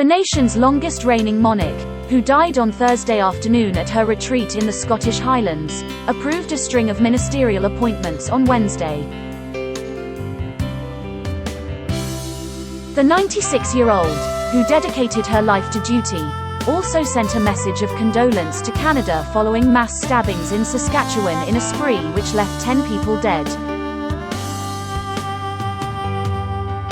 The nation's longest reigning monarch, who died on Thursday afternoon at her retreat in the Scottish Highlands, approved a string of ministerial appointments on Wednesday. The 96-year-old, who dedicated her life to duty, also sent a message of condolence to Canada following mass stabbings in Saskatchewan in a spree which left 10 people dead.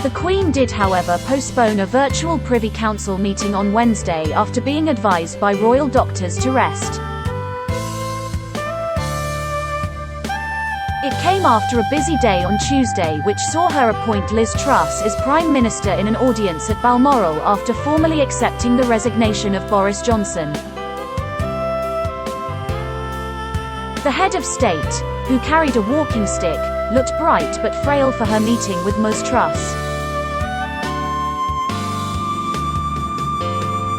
The Queen did, however, postpone a virtual Privy Council meeting on Wednesday after being advised by royal doctors to rest. It came after a busy day on Tuesday which saw her appoint Liz Truss as Prime Minister in an audience at Balmoral after formally accepting the resignation of Boris Johnson. The head of state, who carried a walking stick, looked bright but frail for her meeting with Ms Truss.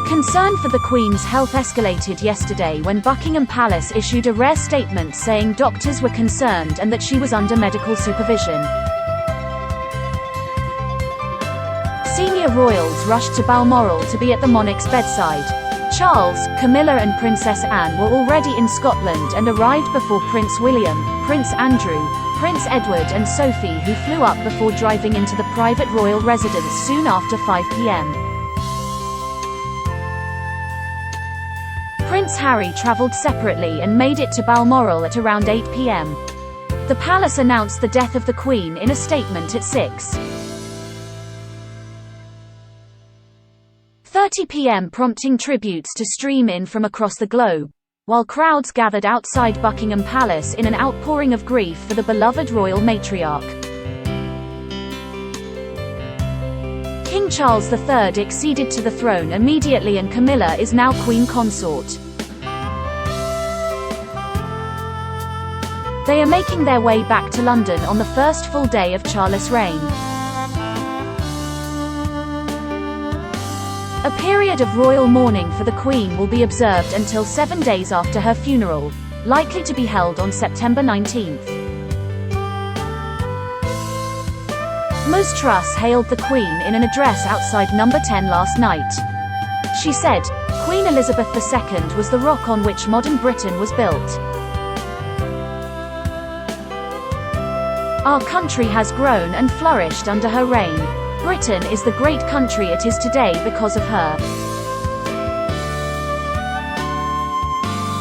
Concern for the Queen's health escalated yesterday when Buckingham Palace issued a rare statement saying doctors were concerned and that she was under medical supervision. Senior royals rushed to Balmoral to be at the monarch's bedside. Charles, Camilla and Princess Anne were already in Scotland and arrived before Prince William, Prince Andrew, Prince Edward and Sophie, who flew up before driving into the private royal residence soon after 5 p.m. Prince Harry travelled separately and made it to Balmoral at around 8 p.m. The palace announced the death of the Queen in a statement at 6:30 p.m., prompting tributes to stream in from across the globe, while crowds gathered outside Buckingham Palace in an outpouring of grief for the beloved royal matriarch. King Charles III acceded to the throne immediately and Camilla is now Queen Consort. They are making their way back to London on the first full day of Charles' reign. A period of royal mourning for the Queen will be observed until 7 days after her funeral, likely to be held on September 19th. Liz Truss hailed the Queen in an address outside Number 10 last night. She said, "Queen Elizabeth II was the rock on which modern Britain was built. Our country has grown and flourished under her reign. Britain is the great country it is today because of her."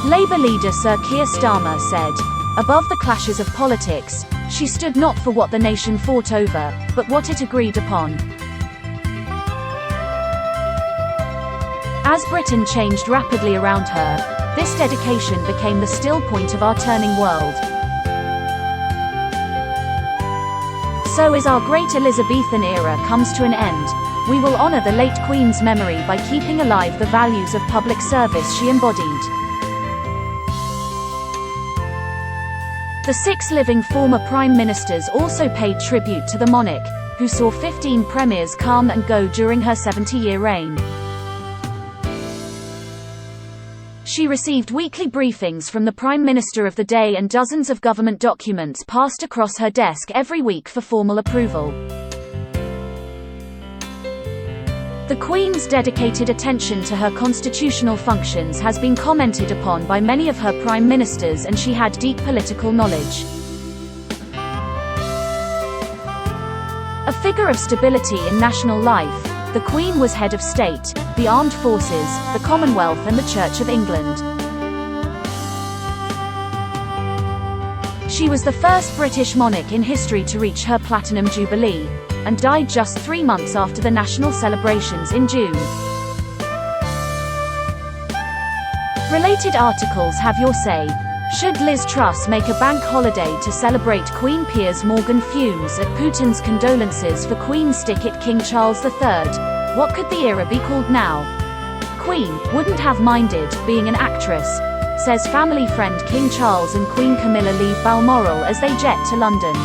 Labour leader Sir Keir Starmer said, "Above the clashes of politics, she stood not for what the nation fought over, but what it agreed upon." As Britain changed rapidly around her, this dedication became the still point of our turning world. So as our great Elizabethan era comes to an end, we will honour the late Queen's memory by keeping alive the values of public service she embodied. The 6 living former Prime Ministers also paid tribute to the monarch, who saw 15 premiers come and go during her 70-year reign. She received weekly briefings from the Prime Minister of the day and dozens of government documents passed across her desk every week for formal approval. The Queen's dedicated attention to her constitutional functions has been commented upon by many of her prime ministers, and she had deep political knowledge. A figure of stability in national life, the Queen was head of state, the armed forces, the Commonwealth and the Church of England. She was the first British monarch in history to reach her Platinum Jubilee, and died just 3 months after the national celebrations in June. Related articles have your say. Should Liz Truss make a bank holiday to celebrate Queen Piers Morgan fumes at Putin's condolences for Queen stick it King Charles III? What could the era be called now? Queen wouldn't have minded being an actress, says family friend. King Charles and Queen Camilla leave Balmoral as they jet to London.